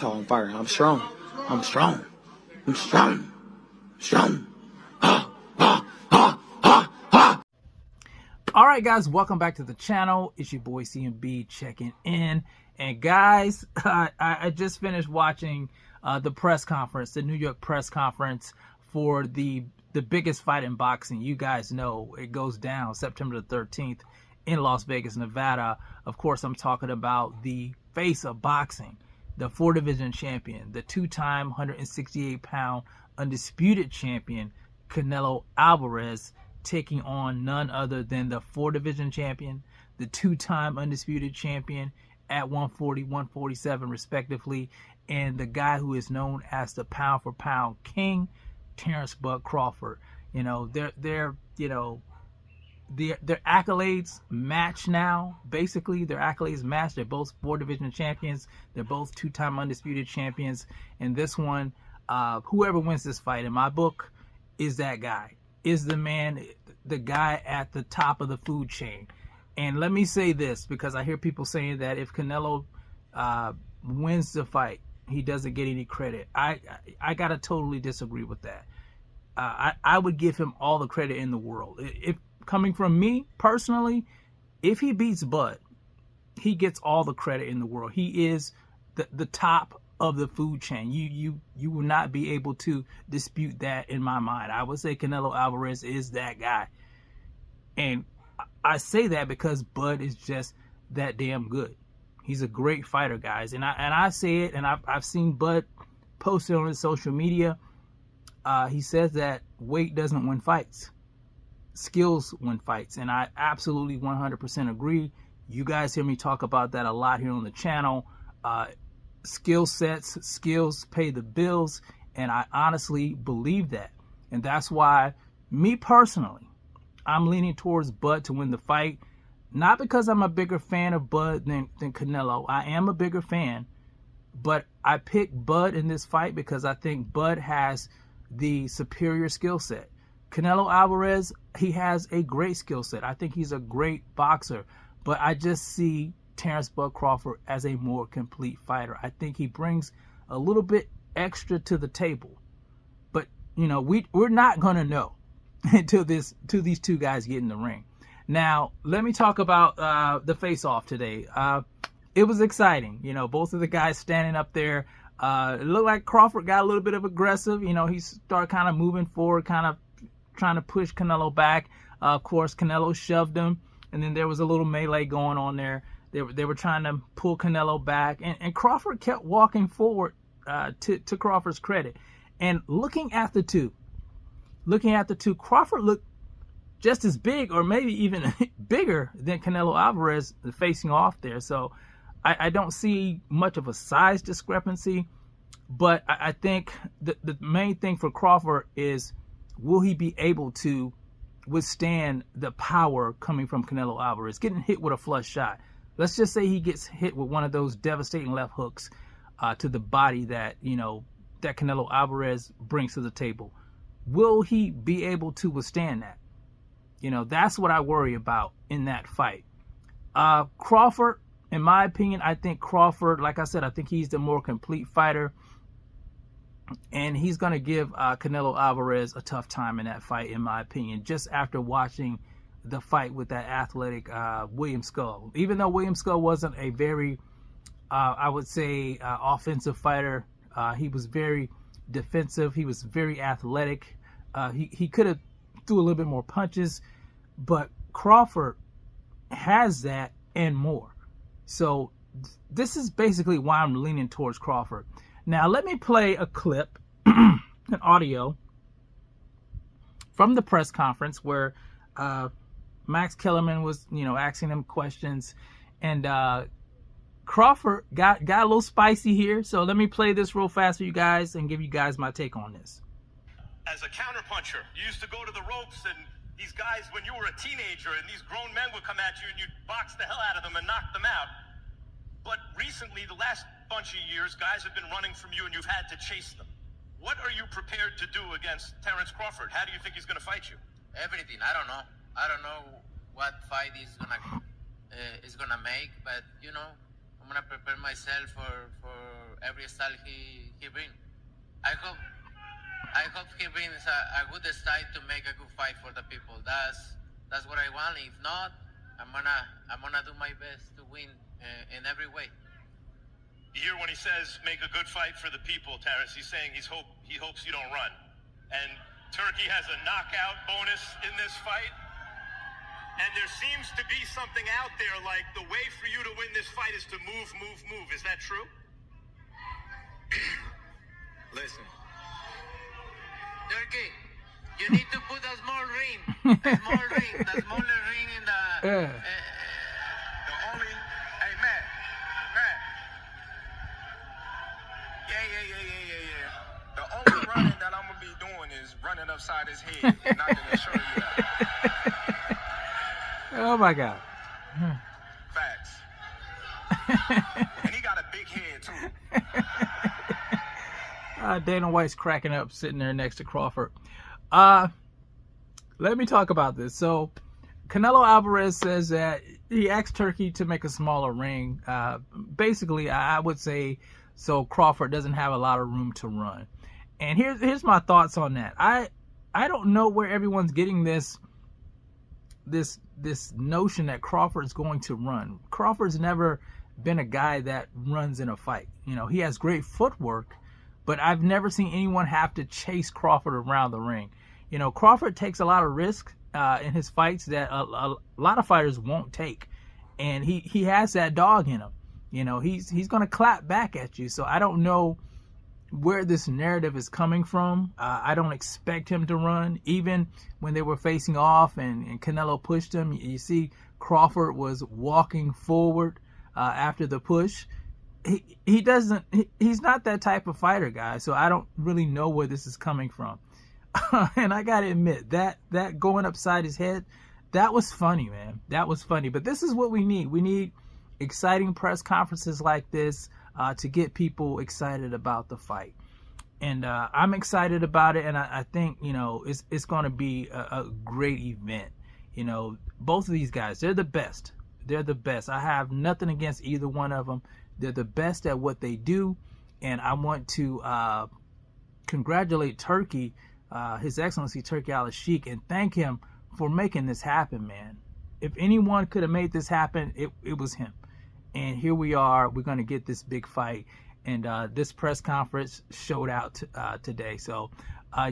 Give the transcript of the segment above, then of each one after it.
how I'm firing. I'm strong. I'm strong. I'm strong. Strong. Ah, ah, ah, ah, ah. All right, guys, welcome back to the channel. It's your boy CMB checking in. And guys, I just finished watching the press conference, the New York press conference for the biggest fight in boxing. You guys know it goes down September the 13th in Las Vegas, Nevada. Of course, I'm talking about the face of boxing, the 4-division champion, the 2-time 168-pound undisputed champion, Canelo Alvarez, taking on none other than the 4-division champion, the 2-time undisputed champion at 140, 147 respectively, and the guy who is known as the pound-for-pound king, Terence Crawford. You know, their accolades match now. Basically, their accolades match. They're both 4-division champions. They're both 2-time undisputed champions. And this one, whoever wins this fight, in my book, is that guy. Is the man, the guy at the top of the food chain. And let me say this, because I hear people saying that if Canelo wins the fight, he doesn't get any credit. I gotta totally disagree with that. I would give him all the credit in the world. If coming from me personally, if he beats Bud, he gets all the credit in the world. He is the top of the food chain. You will not be able to dispute that in my mind. I would say Canelo Alvarez is that guy. And I say that because Bud is just that damn good. He's a great fighter, guys. And I say it, and I've seen Bud post it on his social media. He says that weight doesn't win fights. Skills win fights. And I absolutely 100% agree. You guys hear me talk about that a lot here on the channel. Skill sets, skills pay the bills, and I honestly believe that. And that's why, me personally, I'm leaning towards Bud to win the fight. Not because I'm a bigger fan of Bud than Canelo. I am a bigger fan, but I picked Bud in this fight because I think Bud has the superior skill set. Canelo Alvarez, he has a great skill set. I think he's a great boxer, but I just see Terence Crawford as a more complete fighter. I think he brings a little bit extra to the table. But, you know, we're not going to know until these two guys get in the ring. Now, let me talk about the face-off today. It was exciting. You know, both of the guys standing up there. It looked like Crawford got a little bit of aggressive. You know, he started kind of moving forward, kind of trying to push Canelo back. Of course, Canelo shoved him, and then there was a little melee going on there. They were trying to pull Canelo back, and Crawford kept walking forward, to Crawford's credit. And looking at the two, Crawford looked just as big, or maybe even bigger than Canelo Alvarez facing off there. So I don't see much of a size discrepancy, but I think the main thing for Crawford is, will he be able to withstand the power coming from Canelo Alvarez, getting hit with a flush shot? Let's just say he gets hit with one of those devastating left hooks to the body that, you know, that Canelo Alvarez brings to the table. Will he be able to withstand that? You know, that's what I worry about in that fight. Crawford, in my opinion, I think Crawford, like I said, I think he's the more complete fighter. And he's going to give Canelo Alvarez a tough time in that fight, in my opinion, just after watching the fight with that athletic William Skull. Even though William Skull wasn't a very, I would say, offensive fighter, he was very defensive. He was very athletic. He could have threw a little bit more punches, but Crawford has that and more. So this is basically why I'm leaning towards Crawford. Now let me play a clip, an audio from the press conference where Max Kellerman was, you know, asking him questions, and Crawford got a little spicy here. So let me play this real fast for you guys and give you guys my take on this. As a counterpuncher, you used to go to the ropes, and these guys, when you were a teenager, and these grown men would come at you and you'd box the hell out of them and knock them out. But recently, the last bunch of years, guys have been running from you and you've had to chase them. What are you prepared to do against Terence Crawford? How do you think he's going to fight you? Everything. I don't know. I don't know what fight he's gonna make, but you know, gonna prepare myself for every style he bring. I hope he brings a good style to make a good fight for the people. That's what I want. If not, I'm gonna do my best to win in every way. You hear when he says make a good fight for the people, Terence. He's saying he hopes you don't run. And Turkey has a knockout bonus in this fight. And there seems to be something out there like the way for you to win this fight is to move. Is that true? Listen, Turkey, you need to put a small ring, the smaller ring in the. The only, hey Matt. Yeah. The only running that I'm gonna be doing is running upside his head, and not gonna show you that. Oh my God. Facts. And he got a big head too. Dana White's cracking up sitting there next to Crawford. Let me talk about this. So Canelo Alvarez says that he asked Turkey to make a smaller ring. Basically, I would say so Crawford doesn't have a lot of room to run. And here's my thoughts on that. I don't know where everyone's getting this notion that Crawford's going to run. Crawford's never been a guy that runs in a fight. You know, he has great footwork, but I've never seen anyone have to chase Crawford around the ring. You know, Crawford takes a lot of risk in his fights that a lot of fighters won't take. And he has that dog in him. You know, he's going to clap back at you. So I don't know where this narrative is coming from. I don't expect him to run. Even when they were facing off and Canelo pushed him, you see Crawford was walking forward after the push. He's not that type of fighter, guys. So I don't really know where this is coming from. And I got to admit, that going upside his head, that was funny, man. That was funny. But this is what we need. We need exciting press conferences like this to get people excited about the fight. And I'm excited about it. And I think, you know, it's going to be a great event. You know, both of these guys, they're the best. They're the best. I have nothing against either one of them. They're the best at what they do. And I want to congratulate Turkey, His Excellency Turki Al-Sheikh, and thank him for making this happen, man. If anyone could have made this happen, it was him. And here we are. We're going to get this big fight. And this press conference showed out today. So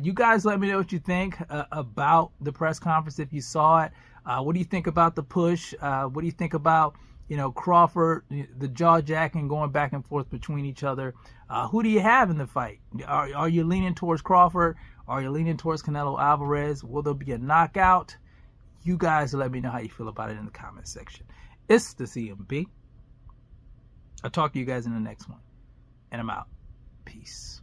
you guys let me know what you think about the press conference if you saw it. What do you think about the push? What do you think about, you know, Crawford, the jaw jacking, going back and forth between each other? Who do you have in the fight? Are you leaning towards Crawford? Are you leaning towards Canelo Alvarez? Will there be a knockout? You guys let me know how you feel about it in the comment section. It's the CMB. I'll talk to you guys in the next one. And I'm out. Peace.